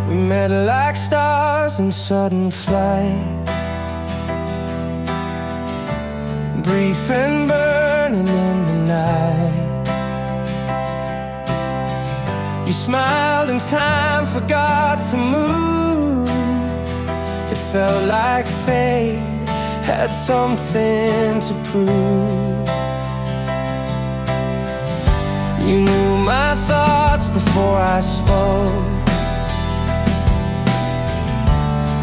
We met like stars in sudden flight, brief and burning in the night. You smiled and time forgot to move. It felt like fate had something to prove. You knew my thoughts before I spoke.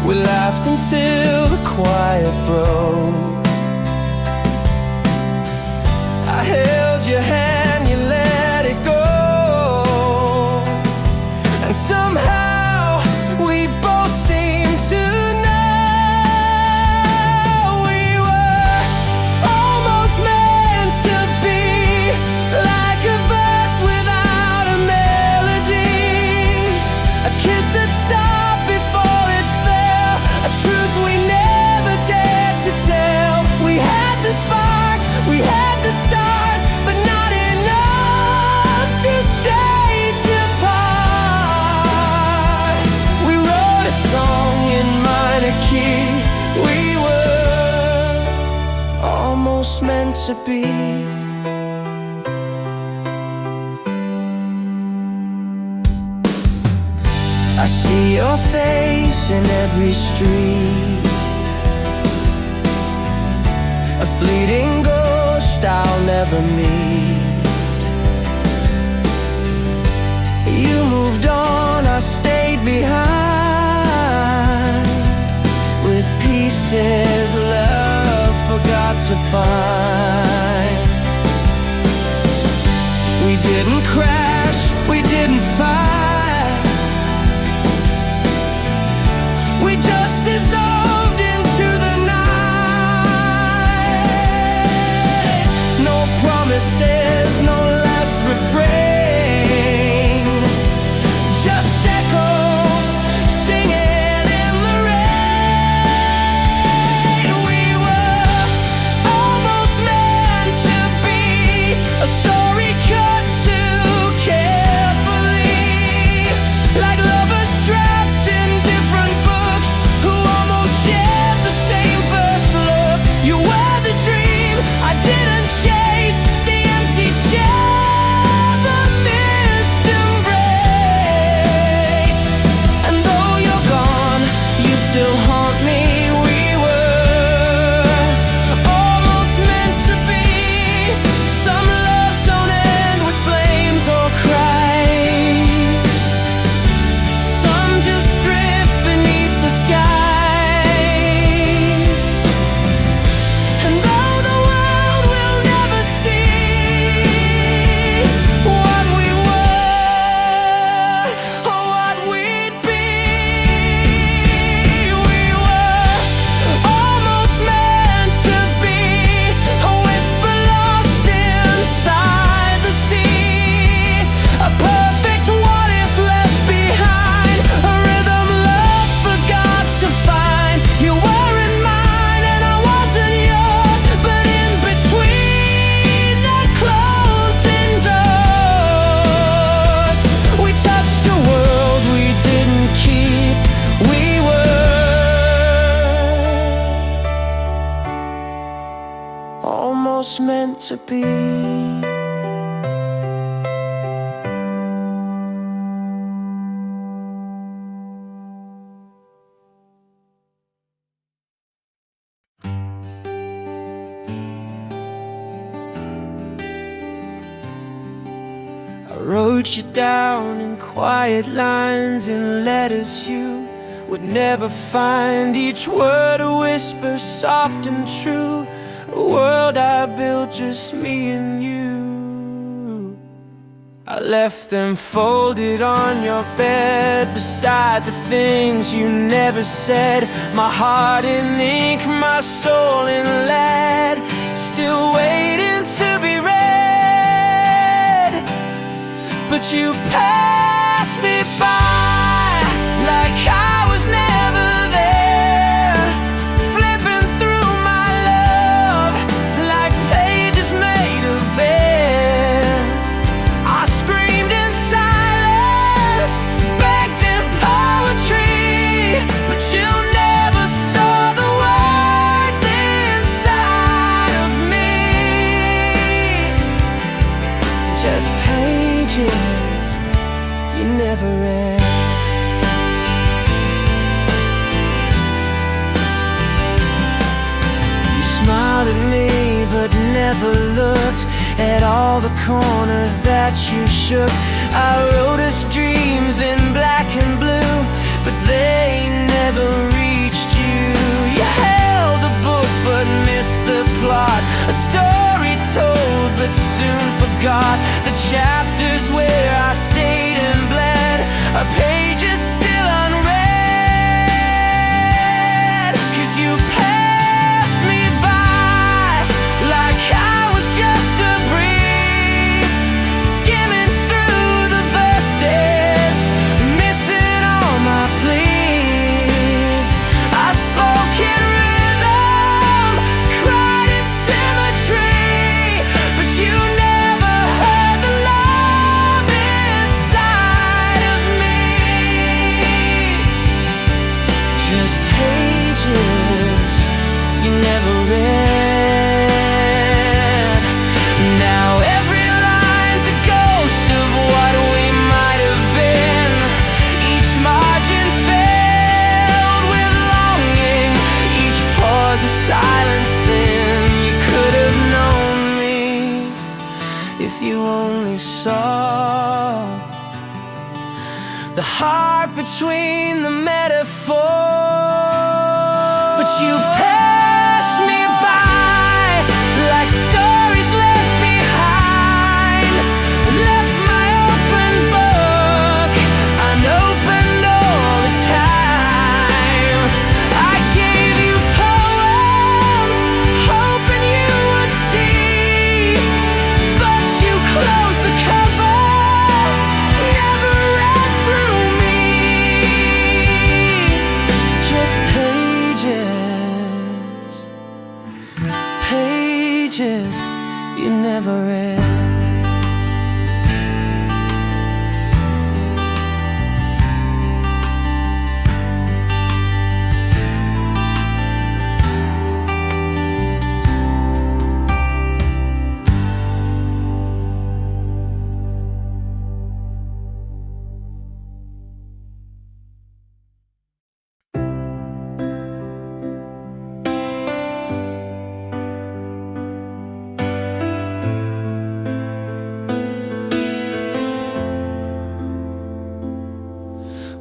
We laughed until the quiet broke. I held your hand, you let it go, and somehow we both seemed to know we were almost meant to be, like a verse without a melody, a kiss that stopped before it fell, a truth we never dared to tell. We had the spark, we had the start, but not enough to stay apart. We wrote a song in minor key. We were almost meant to be. I see your face in every street, a fleeting ghost I'll never meet. You moved on, I stayed behind, with pieces love forgot to find. We didn't crash, we didn't fight, we just dissolved into the night. No promises, no last refrain, just echoes singing in the rain. We were almost meant to be, a story cut too carefully, like lovers trapped in different books who almost shared the same first look. You were the dream I didn't chase, the empty chair, the missed embrace. And though you're gone, you still haunt me. We were almost meant to be. Some loves don't end with flames or cries, some just drift beneath the skies. And though the world will never see what we were or what we'd be, we were almost meant to be, a whisper lost inside the sea, a perfect what if left behind, a rhythm love forgot to find. You weren't mine and I wasn't yours, but in between the closing doors, we touched a world we didn't keep. We were almost meant to be. I wrote you down in quiet lines, in letters you would never find, each word a whisper soft and true, a world I built just me and you. I left them folded on your bed, beside the things you never said, my heart in ink, my soul in lead, still waiting to be read. But you passed me by like I was never there, flipping through my love like pages made of air. I screamed in silence, begged in poetry. never looked at all the corners that you shook. I wrote us dreams in black and blue, but they never reached you. You held the book but missed the plot, a story told but soon forgot. The chapters where I stayed and bled are pages still unread. 'Cause you passed me by like I was just a breeze, skimming through the verses, missing all my pleas. I spoke in rhythm, cried in symmetry, but you never heard the love inside of me. Just pages you never read. Now every line's a ghost of what we might have been, each margin filled with longing, each pause a silent sin. You could have known me if you only saw the heart between the metaphors. But you passed me by like stories left behind, left my open book unopened all the time. I gave you poems hoping you would see, but you closed the cover, never read through me. Just pages you never read.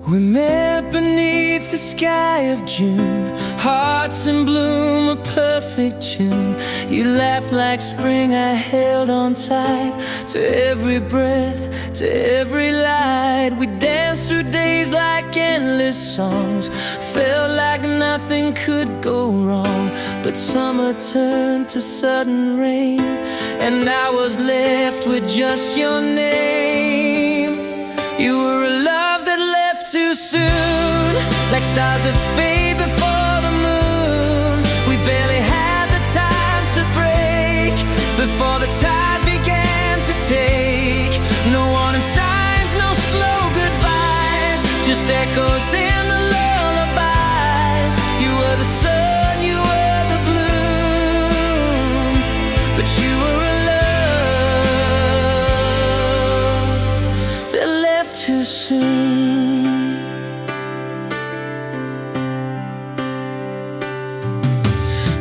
We met beneath the sky of June, hearts in bloom, a perfect tune. You laughed like spring, I held on tight to every breath, to every light. We danced through days like endless songs, felt like nothing could go wrong. But summer turned to sudden rain, and I was left with just your name. You were a love that left too soon, like stars that fade before the moon. We barely had the time to break before the tide began to take. No warning signs, no slow goodbyes, just echoes in the lullabies. You were the sun, you were the bloom, but you were a love that left too soon.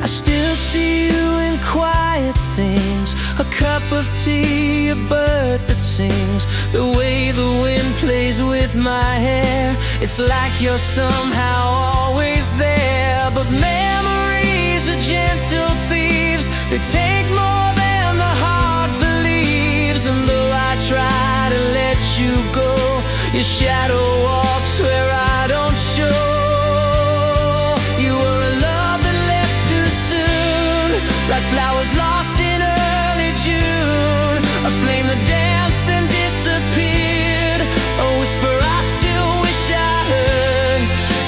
I still see you in quiet things, a cup of tea, a bird that sings, the way the wind plays with my hair. It's like you're somehow always there. But memories are gentle thieves, they take more than the heart believes. And though I try to let you go, your shadow walks where I don't show. You were a love that left too soon, like flowers lost in early June, a flame that danced and disappeared, a whisper I still wish I heard.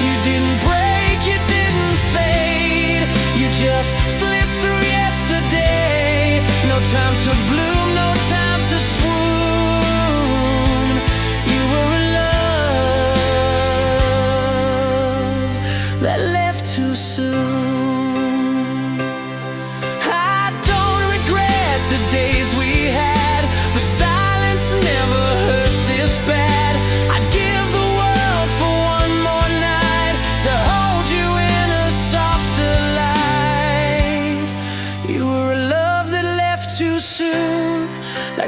You didn't break, you didn't fade, you just slipped through yesterday. No time to bloom, no time to swoon. You were a love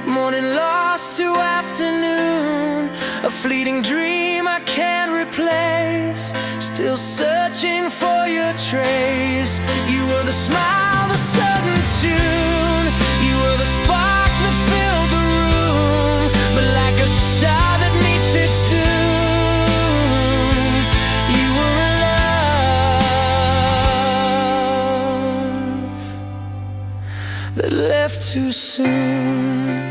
Morning lost to afternoon, a fleeting dream I can't replace. Still searching for your trace. You were the smile, the sudden tune. You were the spark that filled the room. But like a star that meets its doom, you were a love that left too soon.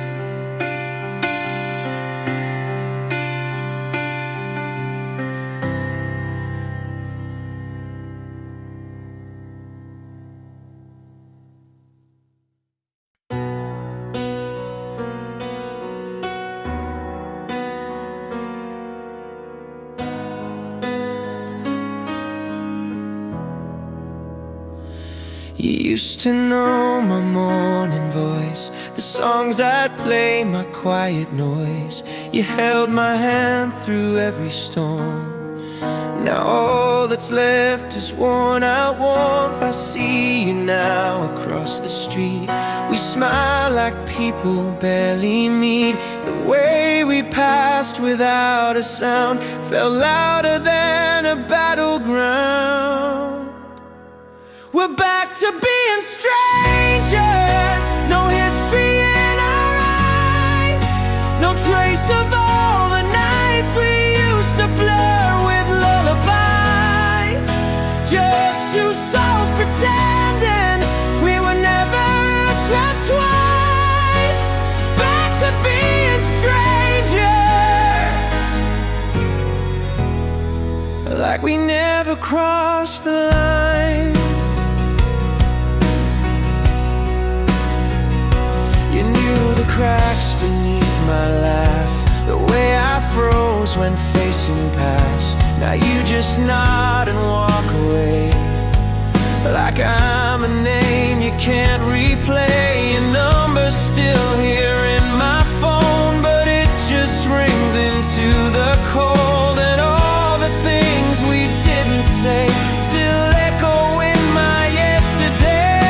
You used to know my morning voice, the songs I'd play, my quiet noise. You held my hand through every storm. Now all that's left is worn out warmth. I see you now across the street. We smile like people barely meet. The way we passed without a sound felt louder than a battleground. We're back to being strangers. No history in our eyes. No trace of all the nights we used to blur with lullabies. Just two souls pretending we were never intertwined. Back to being strangers, like we never crossed the line. Cracks beneath my laugh, the way I froze when facing past. Now you just nod and walk away, like I'm a name you can't replay. Your number's still here in my phone, but it just rings into the cold. And all the things we didn't say still echo in my yesterday.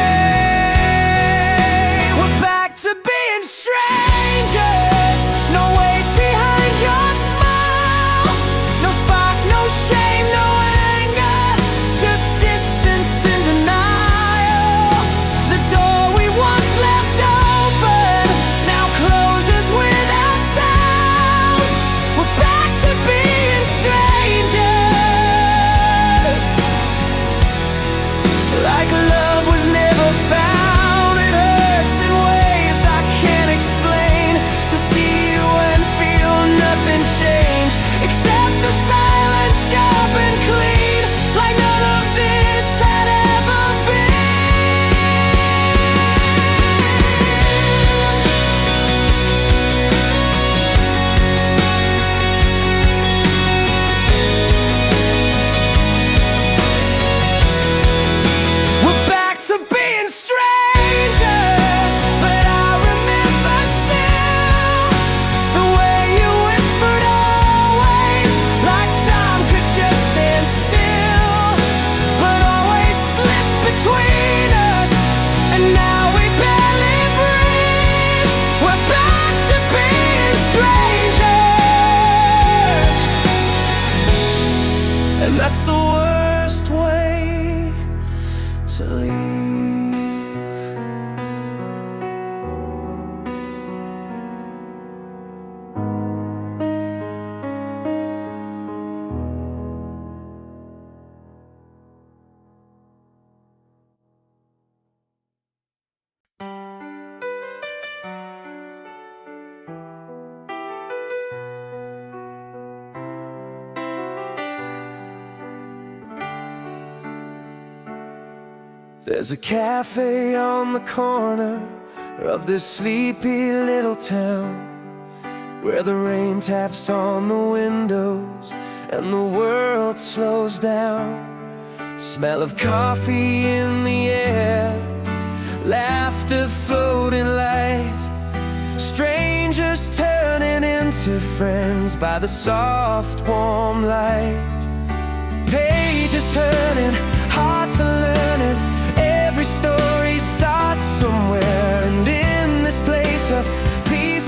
We're back to being strangers. No weight behind your smile. No spark, no shame, no anger. Just distance and denial. The door we once left open now closes without sound. We're back to being strangers, like love was never found. It hurts in ways I can't explain, to see you and feel nothing change, except the silence sharp and clean, like none of this had ever been. We're back to being strangers, but I remember still the way you whispered always, like time could just stand still, but always slip between us, and now we barely breathe. We're back to being strangers, and that's the worst way to leave. There's a cafe on the corner of this sleepy little town, where the rain taps on the windows and the world slows down. Smell of coffee in the air, laughter floating light, strangers turning into friends by the soft warm light. Pages turning, hearts are learning, every story starts somewhere. And in this place of peace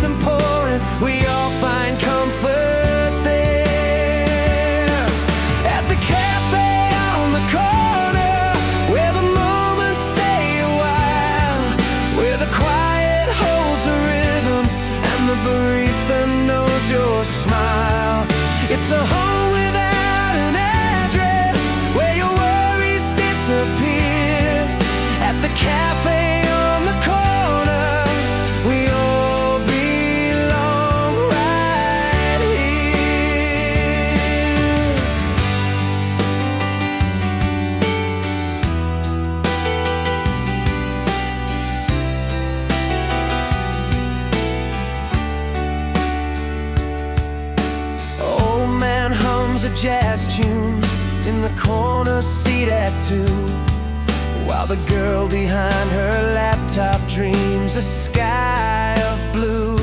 jazz tune in the corner seat at 2, while the girl behind her laptop dreams a sky of blue.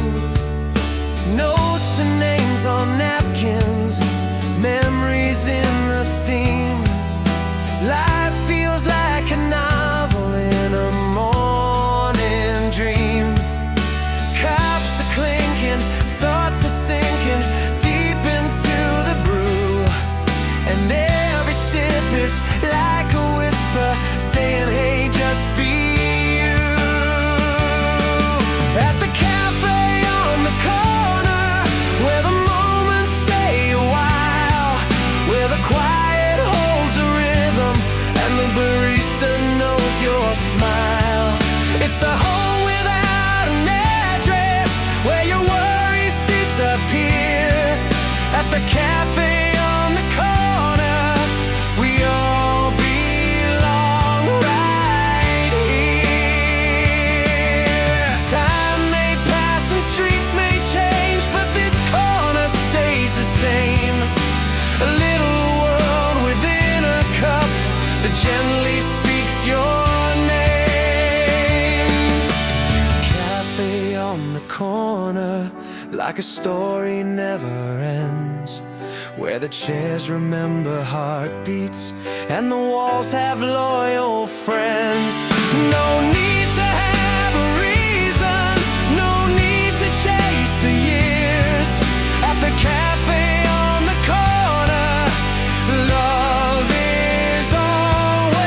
Notes and names on napkins, memories in the steam. Life feels like a novel in a morning dream. Cups are clinking, thoughts are sinking deep into the brew, and every sip is like a whisper saying, hey, just be you. At the cafe on the corner, where the moments stay a while, where the quiet holds a rhythm and the barista knows your smile. It's a home without an address, where your worries disappear. At the cafe on the corner, we all belong right here. Time may pass and streets may change, but this corner stays the same. A little world within a cup that gently speaks your name. Cafe on the corner, like a story never ends, where the chairs remember heartbeats and the walls have loyal friends. No need to have a reason, no need to chase the years. At the cafe on the corner, love is always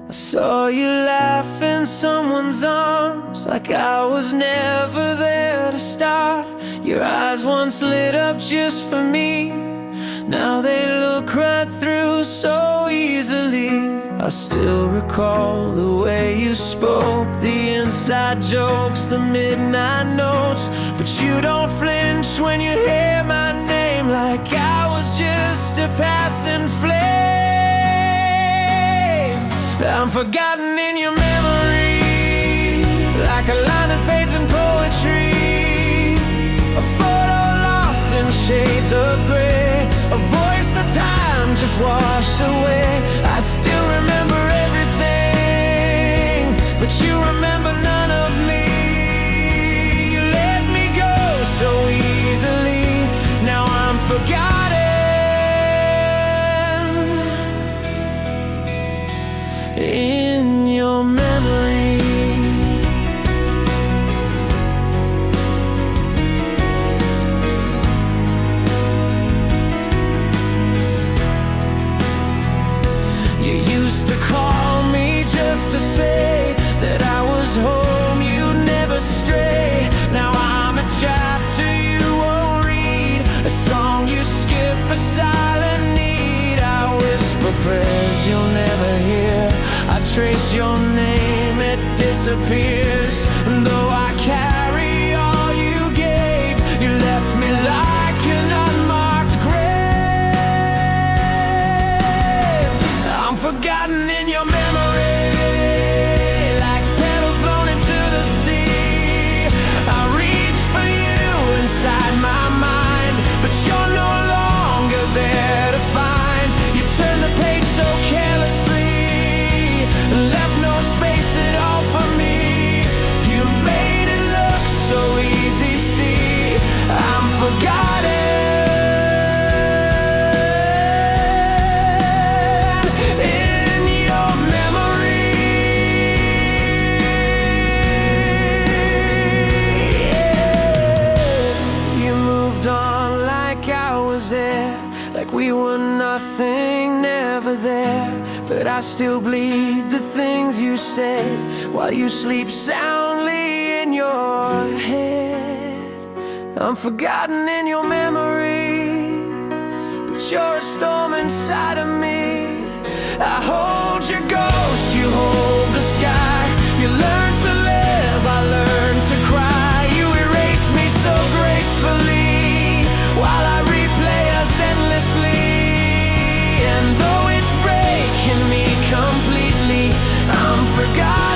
I saw you laugh in someone's arms, like I was never there to start. Your eyes once lit up just for me, now they look right through so easily. I still recall the way you spoke, the inside jokes, the midnight notes. But you don't flinch when you hear my name, like I was just a passing flame. I'm forgotten in your memory, like a line that fades in poetry, a photo lost in shades of gray, a voice that time just washed away. I still remember everything, but you remember none of me. You let me go so easily, now I'm forgotten in your memory. You used to call me just to say that I was home, you'd never stray. Now I'm a chapter you won't read, a song you skip, a silent need. I whisper prayers you'll never hear, I trace your name, it disappears. And though I carry all you gave, you left me like an unmarked grave. I'm forgotten in your memory, like petals blown into the sea. I reach for you inside my mind, but you're no longer there to find. You turn the page so carelessly, left no space at all for me. You made it look so easy, see, I'm forgotten in your memory. You moved on like I was there, like we were nothing, never there. But I still bleed the things you said while you sleep soundly in in your head. I'm forgotten in your memory, but you're a storm inside of me. I hold your ghost, you hold the sky. You learn to live, I learn to cry. You erased me so gracefully while I replay us endlessly. And though it's breaking me completely, I'm forgotten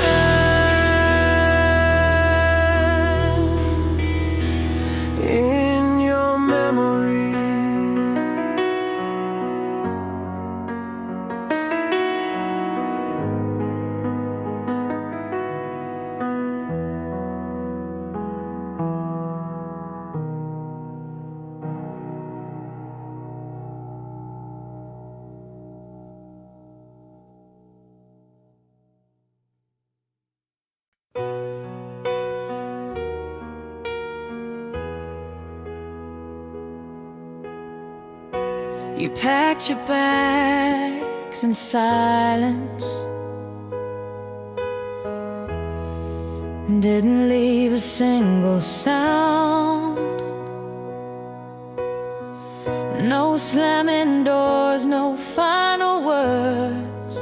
in your memory. You packed your bags in silence, didn't leave a single sound. No slamming doors, no final words,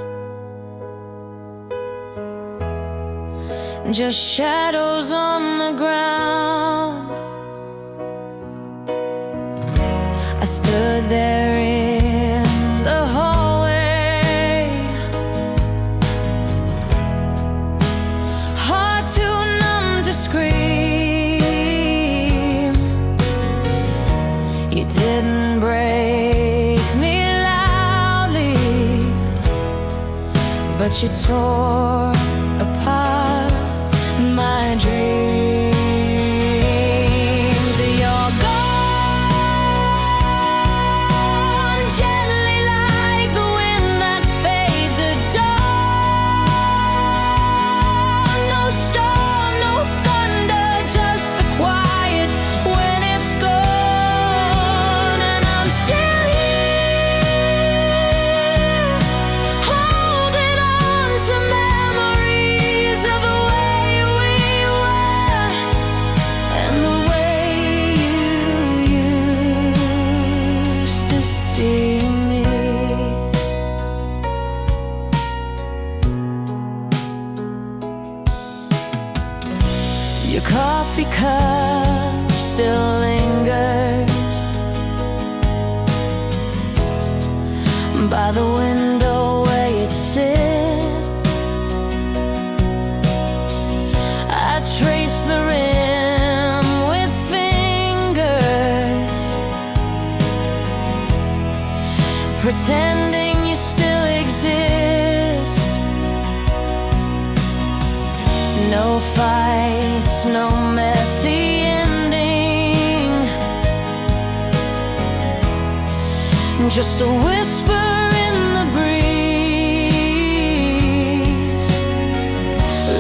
just shadows on the ground. I stood there in the hallway, heart too numb to scream. You didn't break me loudly, but you tore apart my dreams. You're gone, gently like the wind that fades at dawn. No storm, no thunder, just the quiet when it's gone. And I'm still here, holding on to memories of the way we were and the way you used to see me. Your coffee cup still lingers by the window where you'd sit. I trace the rim with fingers, pretending you still exist. No fights, no messy ending, just a whisper in the breeze,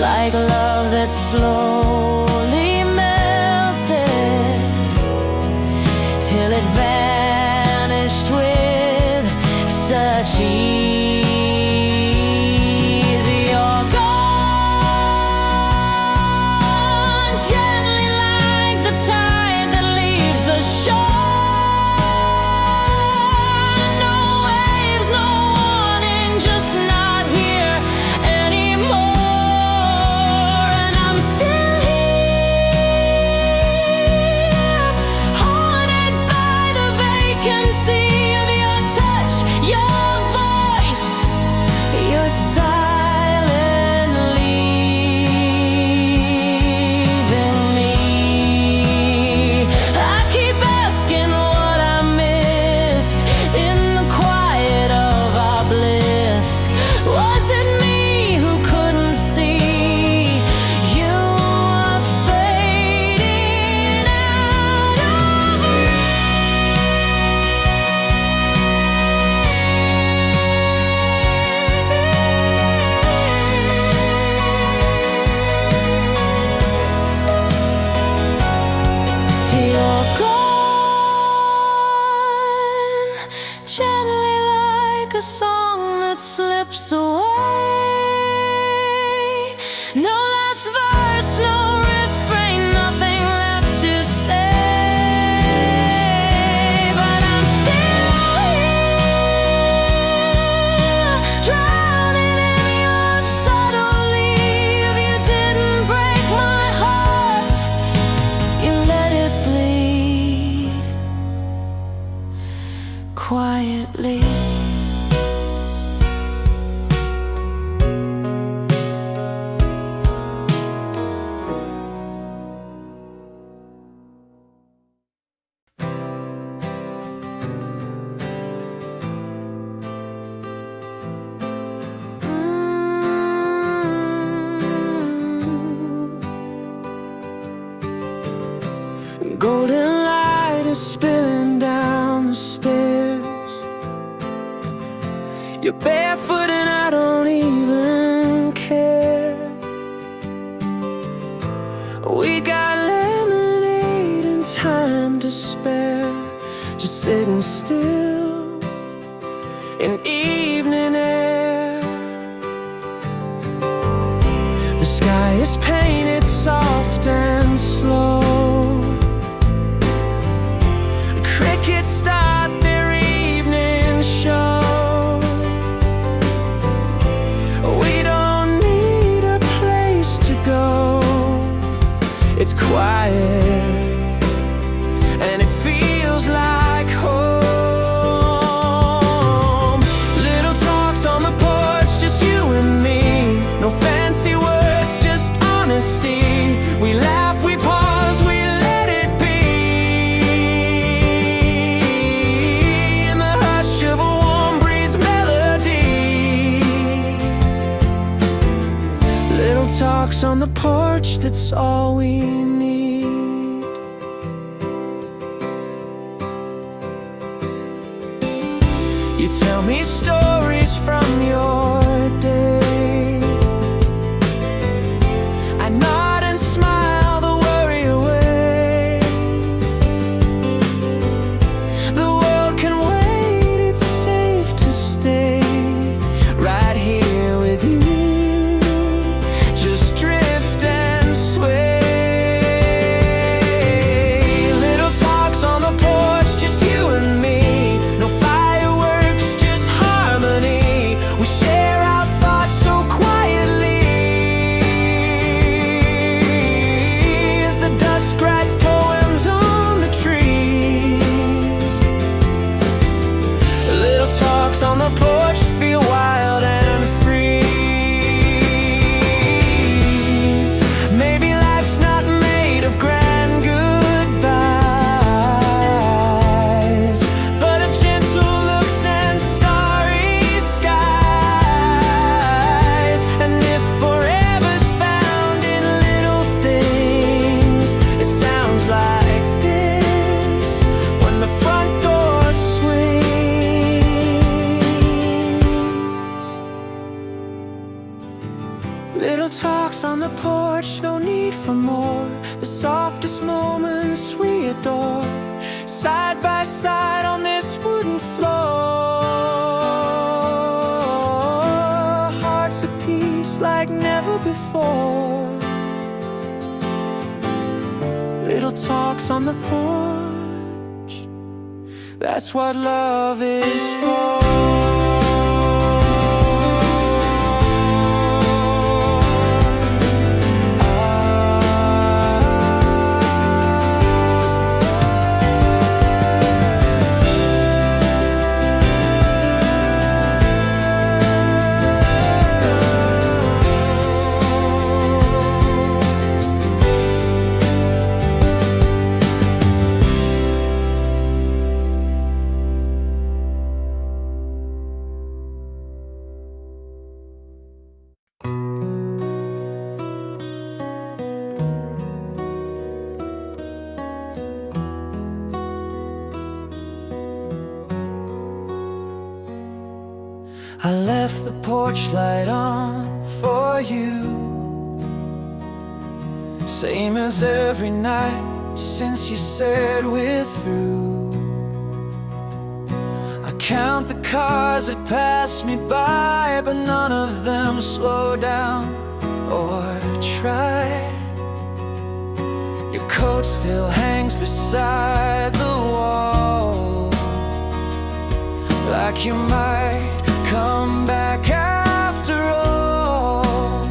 like love that slowly melted till it vanished with such ease. You're gone, gently like the tide that leaves the shore. No waves, no warning, just not here anymore. And I'm still here, haunted by the vacancy of your touch, your voice, your silent leaving me. I keep asking what I missed in the quiet of our bliss. Was it me who couldn't see you were fading out of You're gone, gently like a song that slips away. No last verse, no refrain. golden light is spilling down the stairs. You're barefoot and I don't even care. We got lemonade and time to spare, just sitting still in evening air. The sky is painted soft and slow. Crickets start their evening show. We don't need a place to go. It's quiet and it feels like home. Little talks on the porch, just you and me. No fancy words, just honesty. We laugh, we pause, we let it be. In the hush of a warm breeze melody. Little talks on the porch, that's all we need. You tell me stories from your day. I nod and smile, the worry away. The world can wait, it's safe to stay right here with you. Just drift and sway. Little talks on the porch, just you and me. No fireworks, just harmony. We share our thoughts so quietly. As the dusk writes poems on the trees. Little talks on the porch feel wild and free. Maybe life's not made of grand goodbyes, but of gentle looks and starry skies. And if forever's found in little things, it sounds like this when the front door swings. Little talks on the porch, no need for more. The softest moments we adore, side by side on this wooden floor. Hearts at peace like never before. Little talks on the porch, that's what love is for. I left the porch light on for you, same as every night since you said we're through. I count the cars that pass me by, but none of them slow down or try. Your coat still hangs beside the wall, like you might come back after all.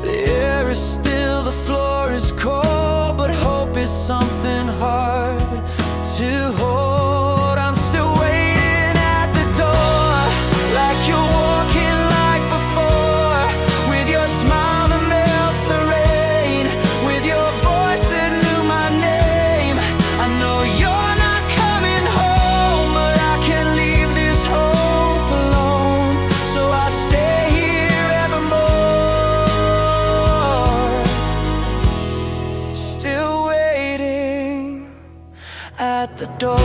The air is still, the floor is cold, but hope is something hard to hold. I'm still waiting at the door, like you're walking like before, with your smile that melts the rain, with your voice that knew my name. I know you're not coming home, but I can't leave this home the door.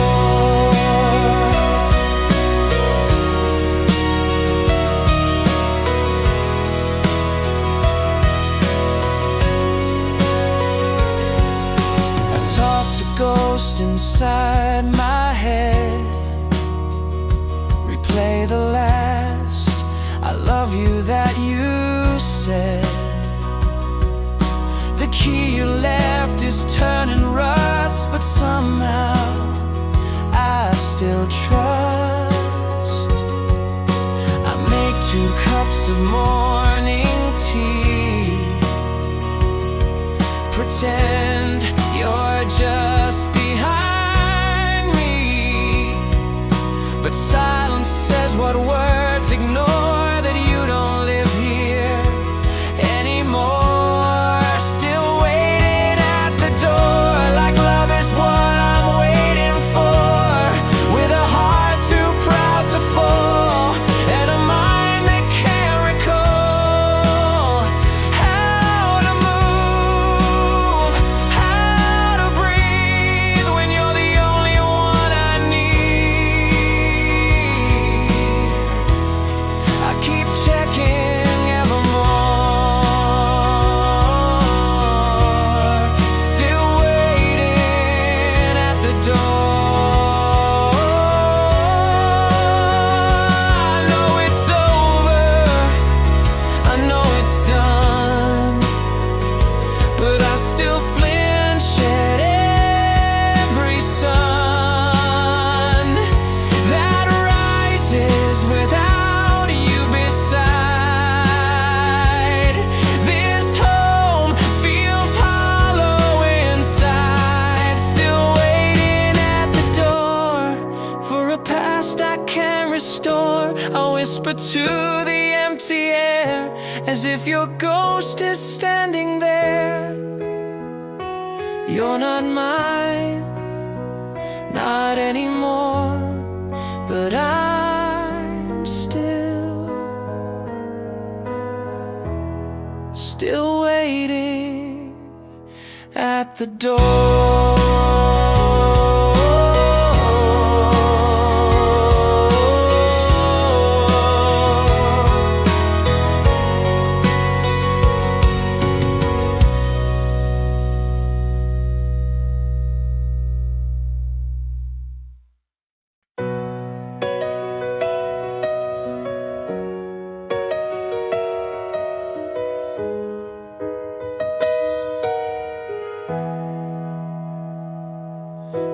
I talk to ghosts inside my head, replay the last I love you that you said. The key you left is turning rust, but somehow I still trust. I make 2 cups of morning tea, pretend you're just behind me, but silence says what words ignore that you don't live here anymore. Still waiting at the door, like love is what I'm waiting for, with a heart too proud to fall and a mind that can't recall how to move, how to breathe when you're the only one I need. I keep checking evermore, still waiting at the door. I know it's over, I know it's done, but I still flinch at every sun that rises without you beside. This home feels hollow inside, still waiting at the door for a past I can't restore. I whisper to the empty air as if your ghost is standing there. You're not mine, not anymore, but I'm still waiting at the door.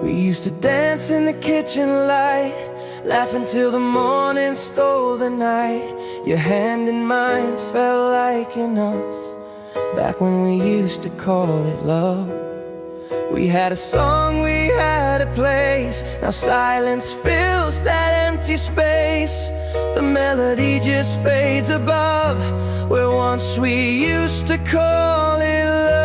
We used to dance in the kitchen light, laugh until the morning stole the night. Your hand in mine felt like enough, back when we used to call it love. We had a song, we had a place, now silence fills that empty space. The melody just fades above where once we used to call it love.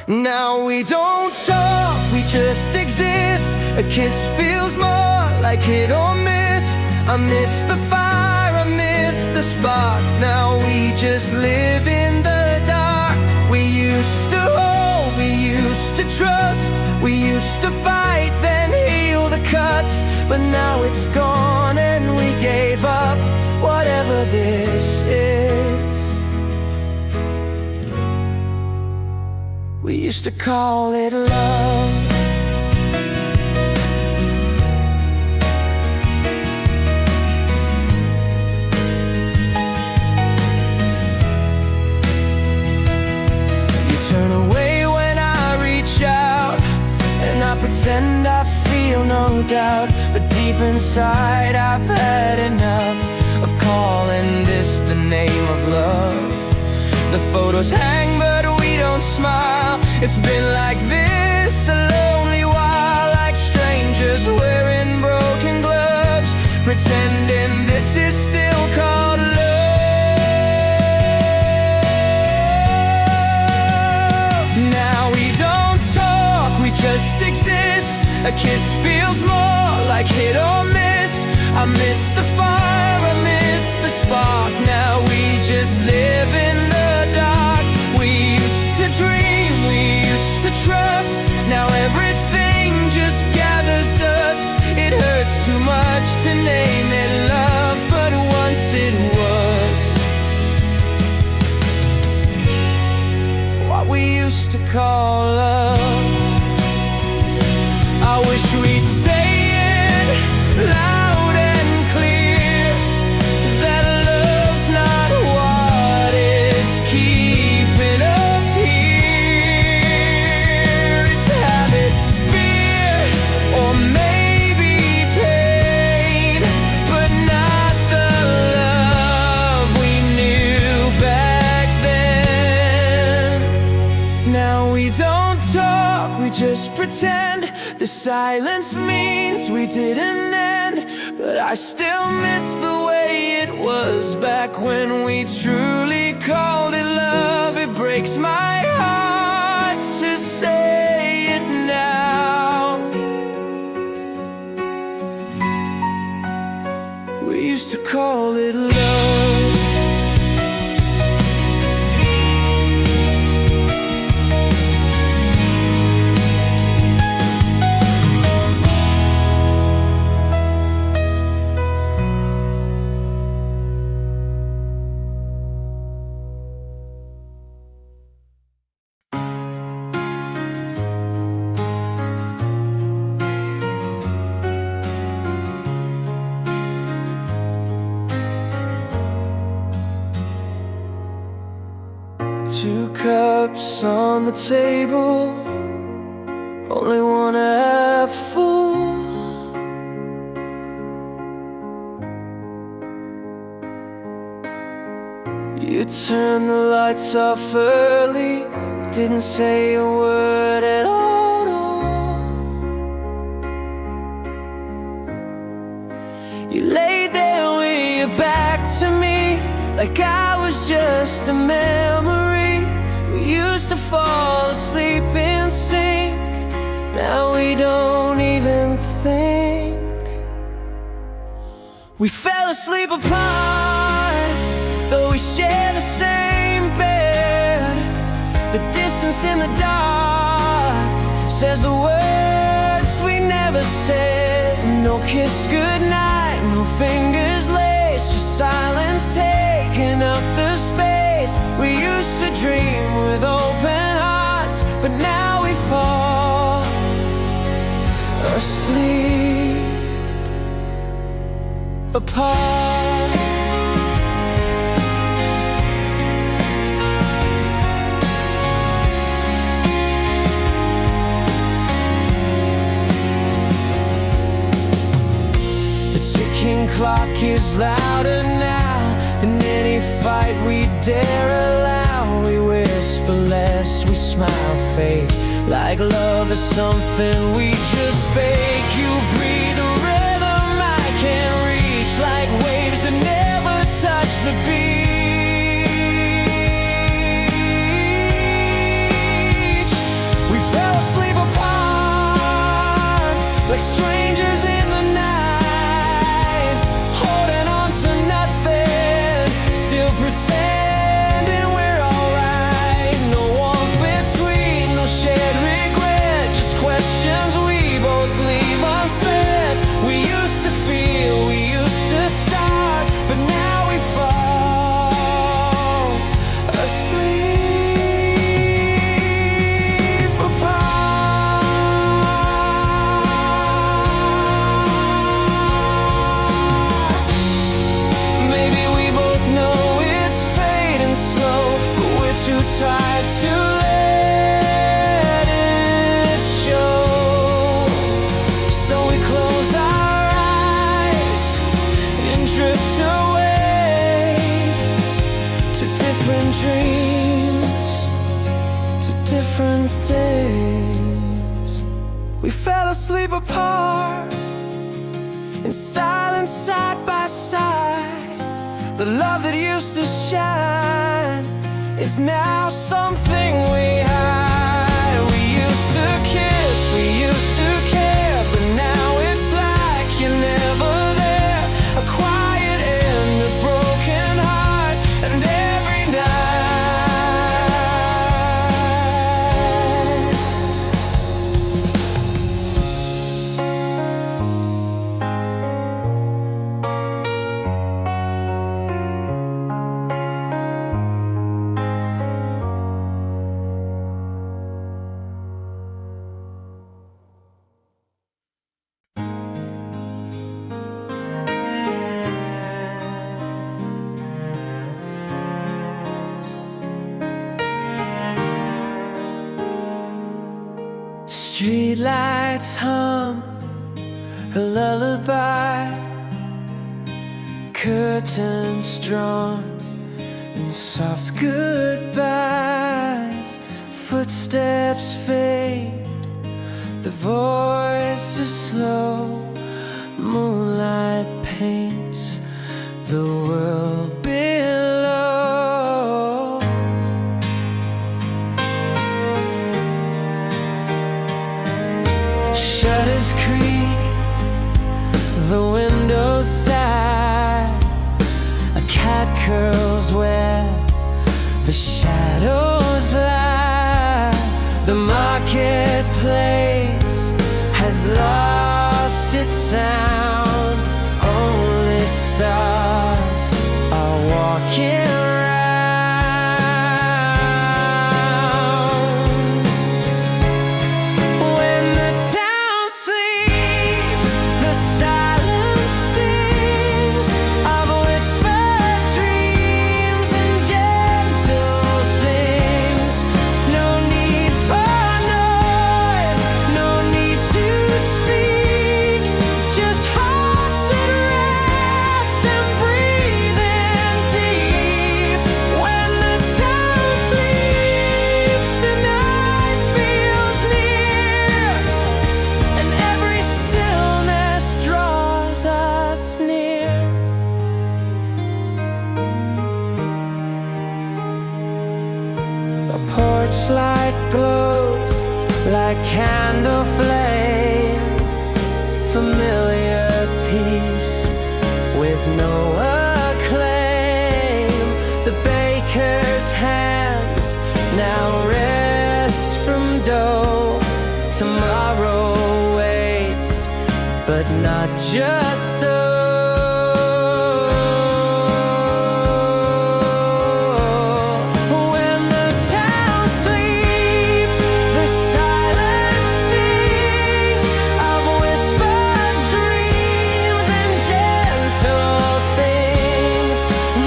Now we don't talk, we just exist. A kiss feels more like hit or miss. I miss the fire, I miss the spark. Now we just live in the dark. We used to hold, we used to trust, we used to fight, then heal the cuts. But now it's gone and we gave up whatever this is. We used to call it love. You turn away when I reach out, and I pretend I feel no doubt. But deep inside I've had enough of calling this the name of love. The photos hang but we don't smile. It's been like this a lonely while, like strangers wearing broken gloves, pretending this is still called love. Now we don't talk, we just exist. A kiss feels more like hit or miss. I miss the fire, I miss the spark. Now we just live in the dark. We used to dream, we used to trust. Now used to call love. I wish we'd say it loud and clear that love's not what is keeping us here. It's habit, fear, or maybe pain, but not the love we knew back then. Now we don't talk, we just pretend. The silence means we didn't end, but I still miss the way it was back when we truly called it love. It breaks my heart to say it now. We used to call it love. Two cups on the table, only one half full. You turned the lights off early, didn't say a word at all. You laid there with your back to me, like I was just a memory. We used to fall asleep in sync, now we don't even think. We fell asleep apart, though we share the same bed. The distance in the dark says the words we never said. No kiss goodnight, no fingers laced, just silence taking up the space. We used to dream with open hearts, but now we fall asleep apart. The ticking clock is louder now than any fight we dare allow. We whisper less, we smile fake, like love is something we just fake. You breathe a rhythm I can't reach, like waves that never touch the beach. We fell asleep apart, like strangers in the night, holding on to nothing, still pretending we're alright. No warmth between, no shared regret, just questions we both leave unsaid. We used to feel, we used to start, but now we fall asleep apart. Maybe we both know it's fading slow, but we're too tired to let it show. So we close our eyes and drift away to different dreams, to different days. We fell asleep apart in silence side by side. The love that used to shine is now something we hide. We used to kiss, we used to care, but now it's like you're never there. A quiet end, a broken heart, and every night Streetlights hum a lullaby, curtains drawn in soft goodbyes, footsteps fade, the voice is slow, moonlight paints the world below. Shutters creak, the windows sigh, a cat curls where the shadows lie. The marketplace has lost its sound, only stars are walking around. When the town sleeps, the silence sings of whispered dreams and gentle things. No need for noise, no need to speak, just hearts at rest and breathing deep. When the town sleeps, the night feels near, and every stillness draws us near. A porch light glows like candle flame, familiar peace with no acclaim. The baker's hands now rest from dough. Tomorrow waits, but not just so. When the town sleeps, the silence sings of whispered dreams and gentle things.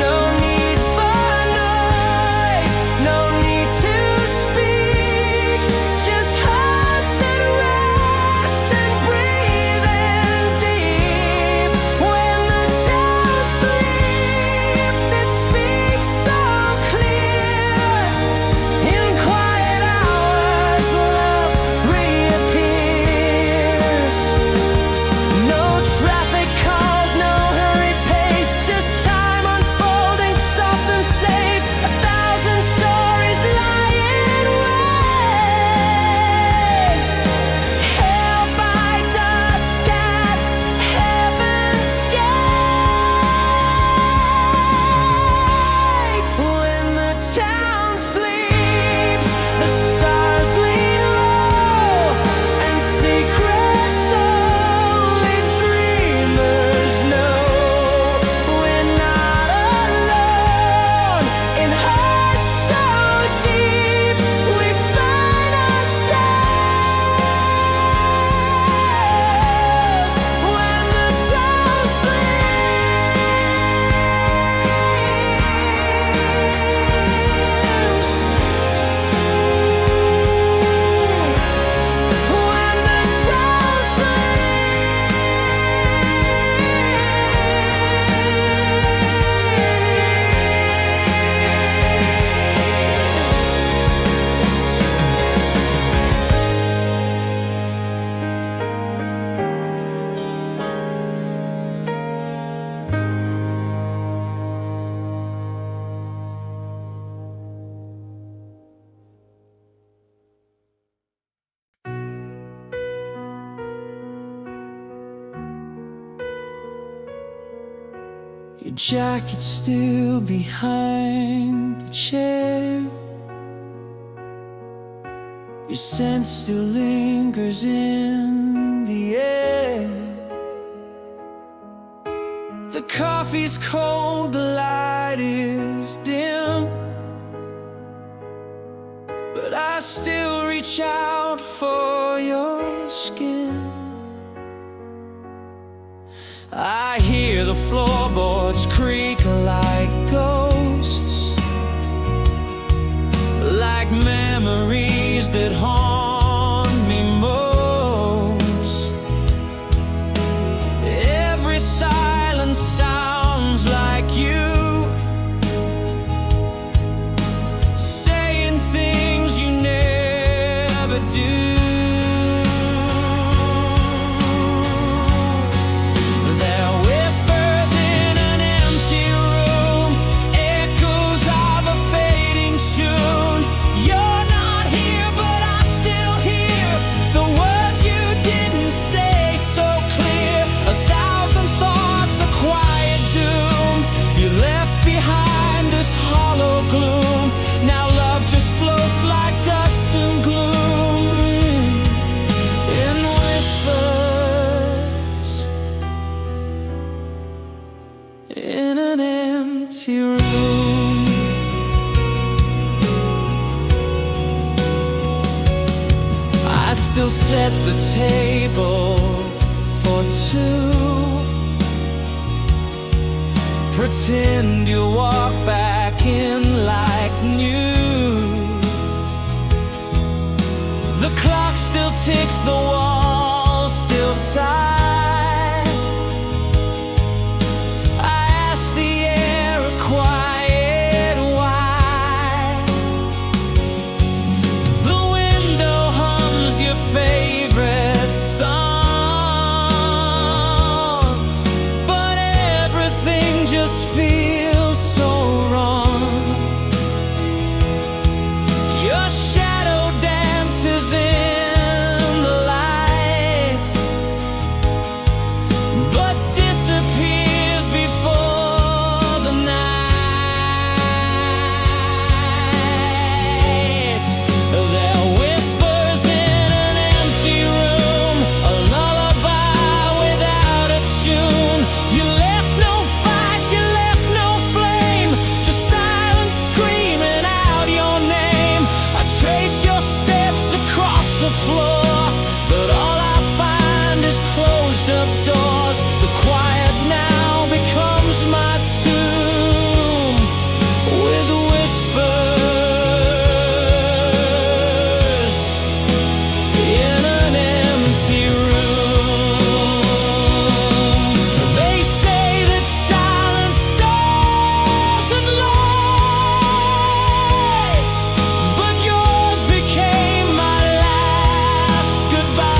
No need for noise, no need to speak, just hearts at rest and breathing deep. When the town sleeps, it speaks so clear. In quiet hours, love reappears. No traffic calls, no hurried pace, just time unfolding soft and safe. 1,000 stories lying wait, held by dusk at heaven's gate. When the town sleeps, the stars lean low, and secrets only dreamers know. We're not alone in hush so deep, we find ourselves. When the town sleeps, when the town Your jacket's still behind the chair, your scent still lingers in the air. The coffee's cold, the light is dim, but I still reach out for your skin. I hear the floorboards creak like ghosts, like memories that haunt me most. do. There are whispers in an empty room, echoes of a fading tune. You're not here, but I still hear the words you didn't say so clear. 1,000 thoughts, a quiet doom. You left behind this hollow gloom. Now love just floats like dust and gloom in whispers in an empty room. I still set the table for two. Pretend you walk back in like new. The clock still ticks, the walls still sigh. I ask the air a quiet why. The window hums your favorite song, but everything just feels so wrong. Your shadow dances in the light, but disappears before the night. There are whispers in an empty room, a lullaby without a tune. You left no fight, you left no flame, just silence screaming out your name. I trace your steps across the floor, but all I find is closed up doors. The quiet now becomes my tomb with whispers in an empty room. They say that silence doesn't lie, but yours became my last goodbye.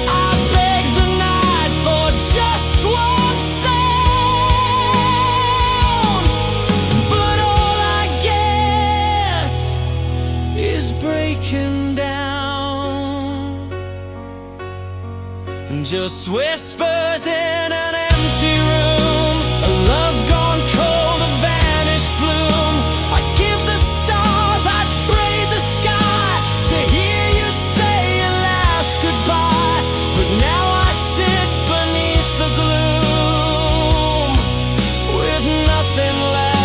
I beg the night for just one sound, but all I get is breaking down. And just whispers in an empty room, a love gone cold, a vanished bloom. I give the stars, I trade the sky to hear you say your last goodbye. But now I sit beneath the gloom with nothing left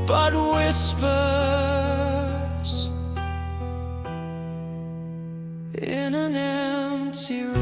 but whispers in an empty room.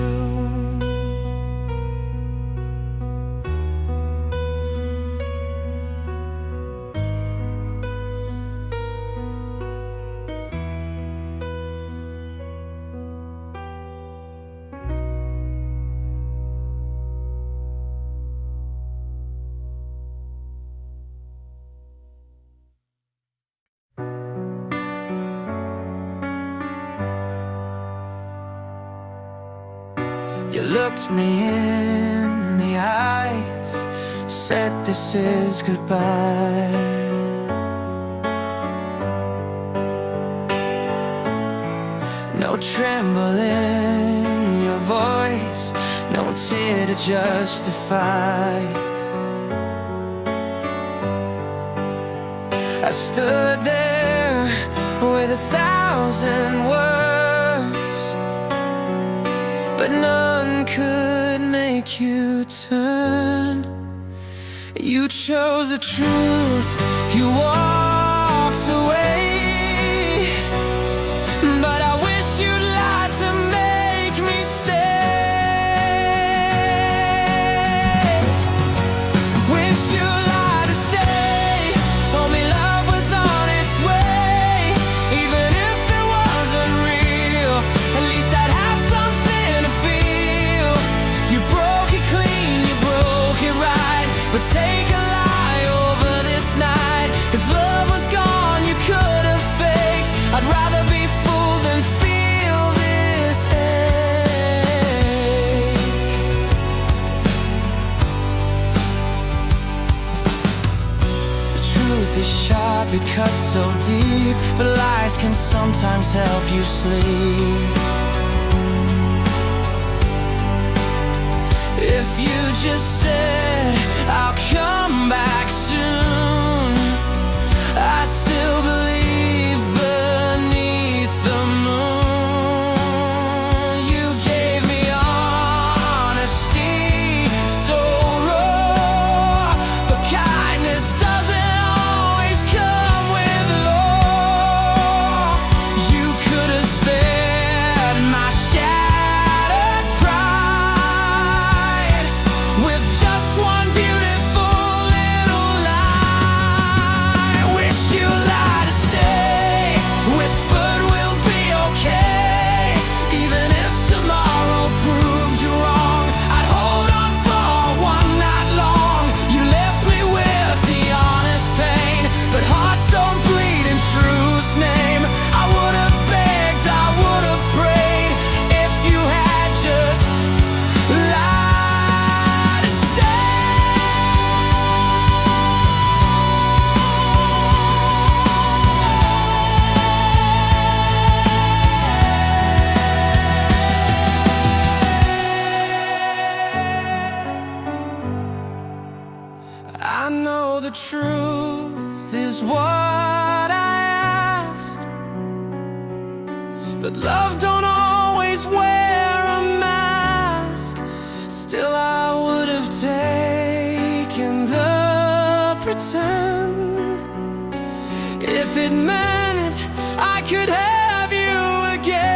You looked me in the eyes, said this is goodbye. No tremble in your voice, no tear to justify. I stood there with 1,000 words, but none could make you turn. You chose the truth, you walked away, but I wish you'd lied to make me stay. Wish you lied to stay, told me love was on its way, even if it wasn't real. At least I'd have something to feel. You broke it clean, you broke it right, but take a lie truth is sharp, it cuts so deep, but lies can sometimes help you sleep. If you just said, I'll come back soon, I'd still believe beneath the moon. You gave me honesty, so raw, but kindness doesn't always come with law. You could have spared my shattered pride with just one beautiful little lie. Wish you lied to stay, whispered we'll be okay. Even if tomorrow proved you wrong, I'd hold on for one night long. You left me with the honest pain, but hearts don't bleed in truth's name. I would have begged, I would have prayed, if you had just lied to stay. I know the truth is what I asked, but love don't always wear a mask. Still I would have taken the pretend if it meant I could have you again.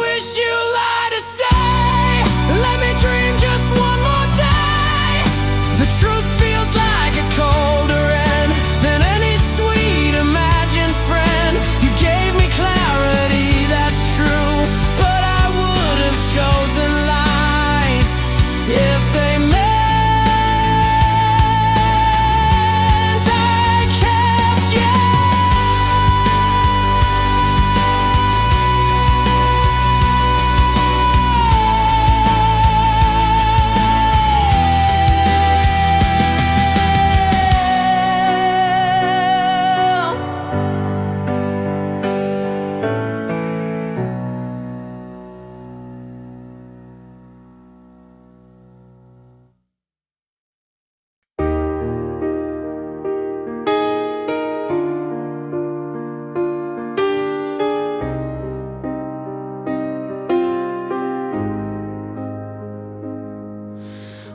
Wish you lied to stay, let me dream just one more day. The truth feels like a colder end than any sweet imagined friend. You gave me clarity, that's true, but I would have chosen lies if they meant I kept you.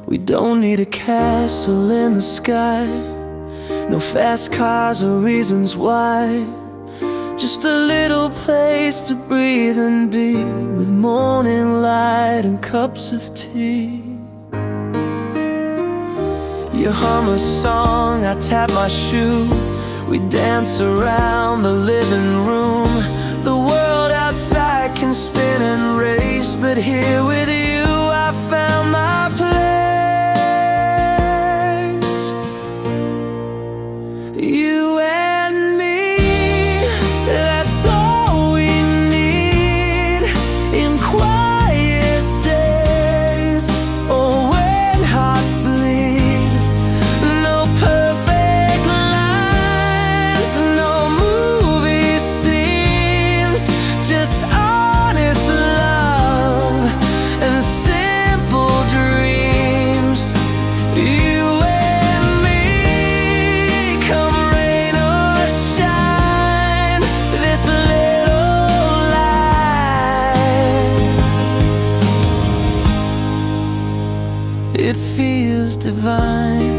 We don't need a castle in the sky, no fast cars or reasons why. Just a little place to breathe and be, with morning light and cups of tea. You hum a song, I tap my shoe, we dance around the living room. The world outside can spin and race, but here with you I found my place. You and me, that's all we need in quiet days or when hearts bleed. No perfect lines, no movie scenes, just honest love and simple dreams. You and me, come rain or shine, this little light, it feels divine.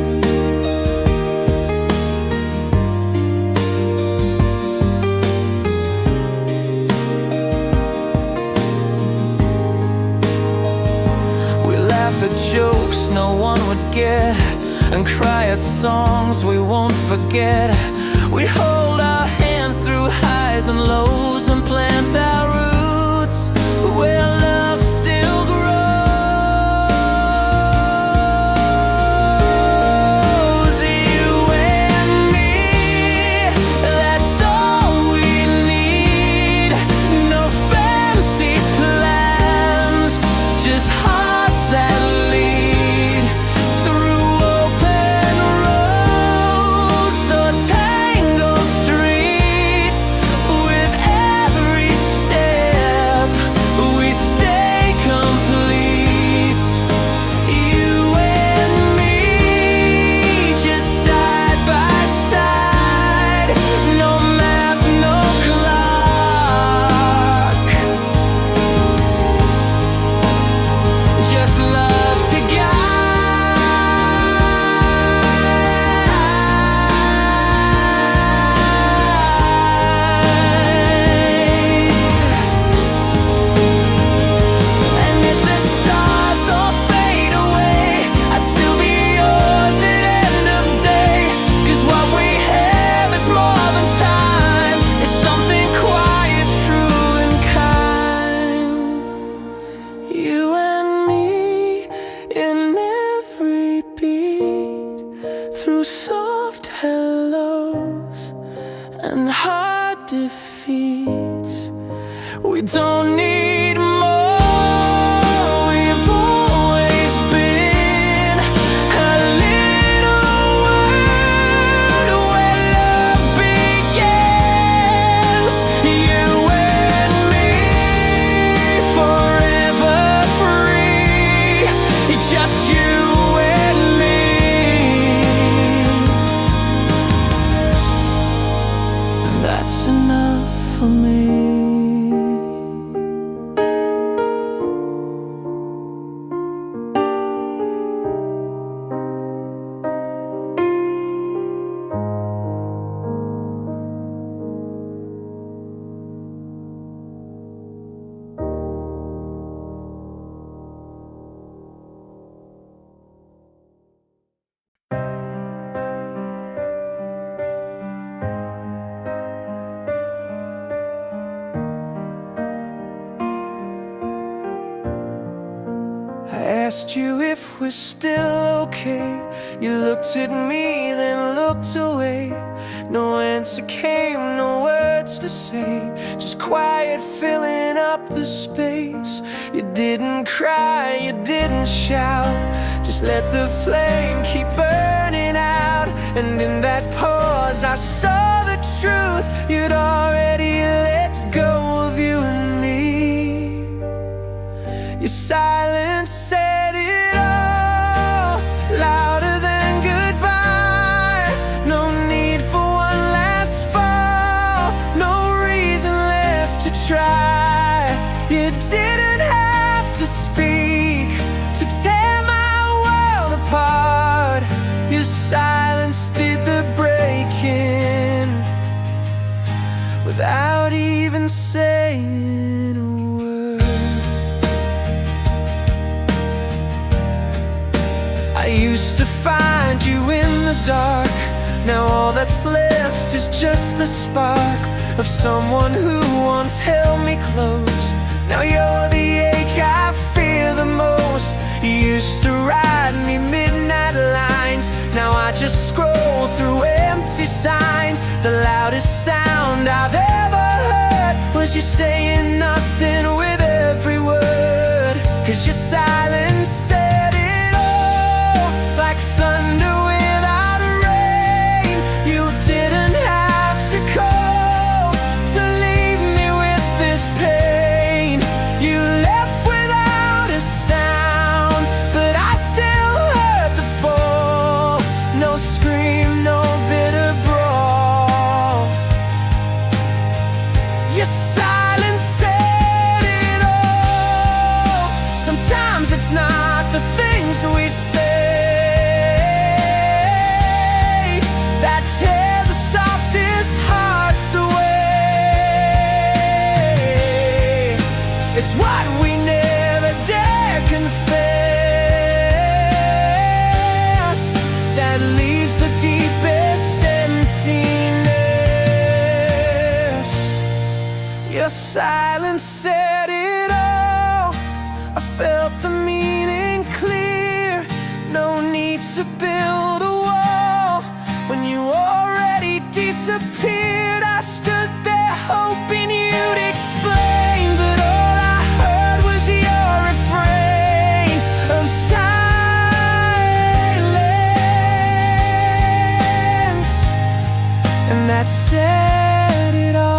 We laugh at jokes no one would get, and cry at songs we won't forget. We hold our hands through highs and lows and plant our roots where love still grows. You and me, that's all we need. No fancy plans, just hearts that lead through just you and me. And that's enough for me. I asked you if we're still okay. You looked at me, then looked away. No answer came, no words to say. Just quiet filling up the space. You didn't cry, you didn't shout. Just let the flame keep burning out. And in that pause I saw the truth. You'd already let go of you and me. Your silence said it all, louder than goodbye. No need for one last fall, no reason left to try. You didn't have to speak to tear my world apart. Your silence did the breaking without even saying a word. I used to find you in the dark. Now all that's left is just the spark of someone who once held me close. Now you're the ache I feel the most. You used to write me midnight lines. Now I just scroll through empty signs. The loudest sound I've ever heard was you saying nothing with every word. 'Cause your silence said it all, like thunder without rain. You didn't have to call to leave me with this pain. You left without a sound, but I still heard the fall. No scream, no bitter brawl. Your silence said it all. Sometimes it's not the things we say that tear the softest hearts away. It's what we never dare confess that leaves the deepest emptiness. Your silence said it all. I felt the meaning clear. No need to build a wall when you already disappeared. I stood there hoping you'd explain, but all I heard was your refrain of silence, and that said it all.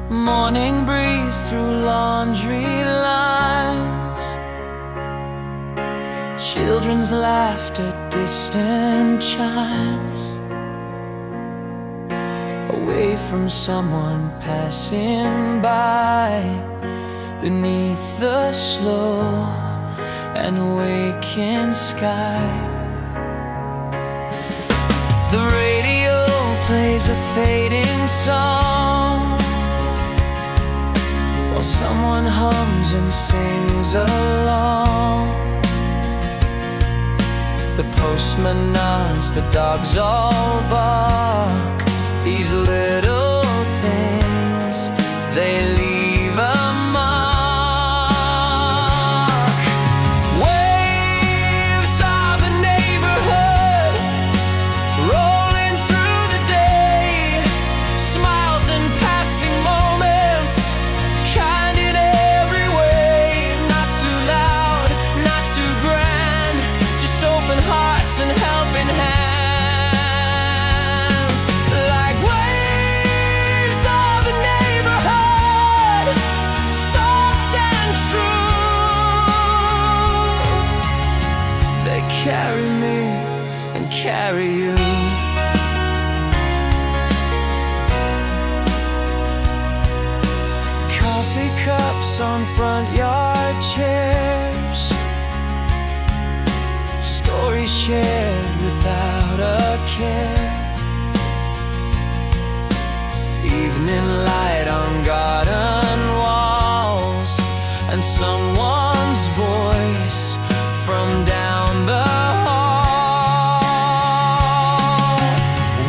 Morning breeze through laundry lines, children's laughter, distant chimes, away from someone passing by, beneath the slow and waking sky. The radio plays a fading song, while someone hums and sings along. The postman nods, the dogs all bark. These little things, they leave a mark. Waves of the neighborhood rolling through the day, smiles and passing moments, kind in every coffee cups on front yard chairs, stories shared without a care, evening light on garden walls, and someone's voice from down the hall.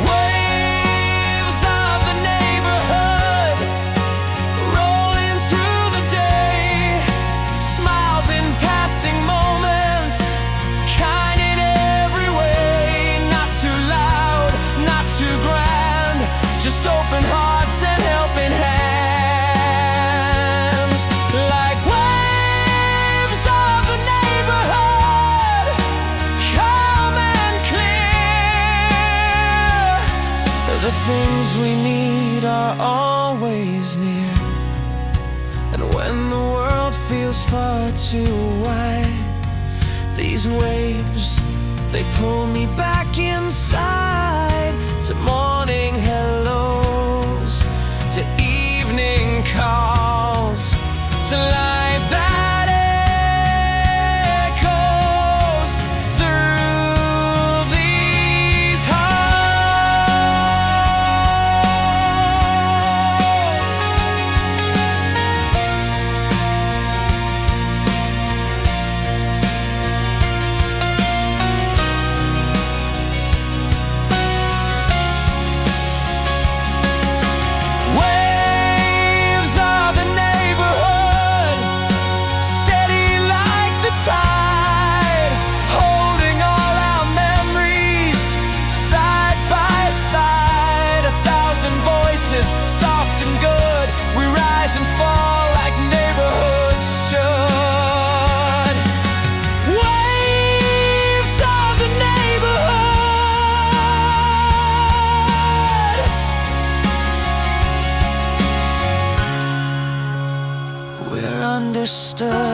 Waves of the neighborhood rolling through the day, smiles in passing moments, kind in every way, not too loud, not too grand, just open hearts and helping hands. Like waves of the neighborhood, calm and clear. The things we need are always near. And when the world feels far too wide, these waves, they pull me back inside, to morning hellos, to evening calls, to life that echoes through these halls. Waves of the neighborhood, steady like the tide, holding all our memories side by side. A thousand voices, soft and good, we rise and fall like neighborhoods should. Waves of the neighborhood, we're understood.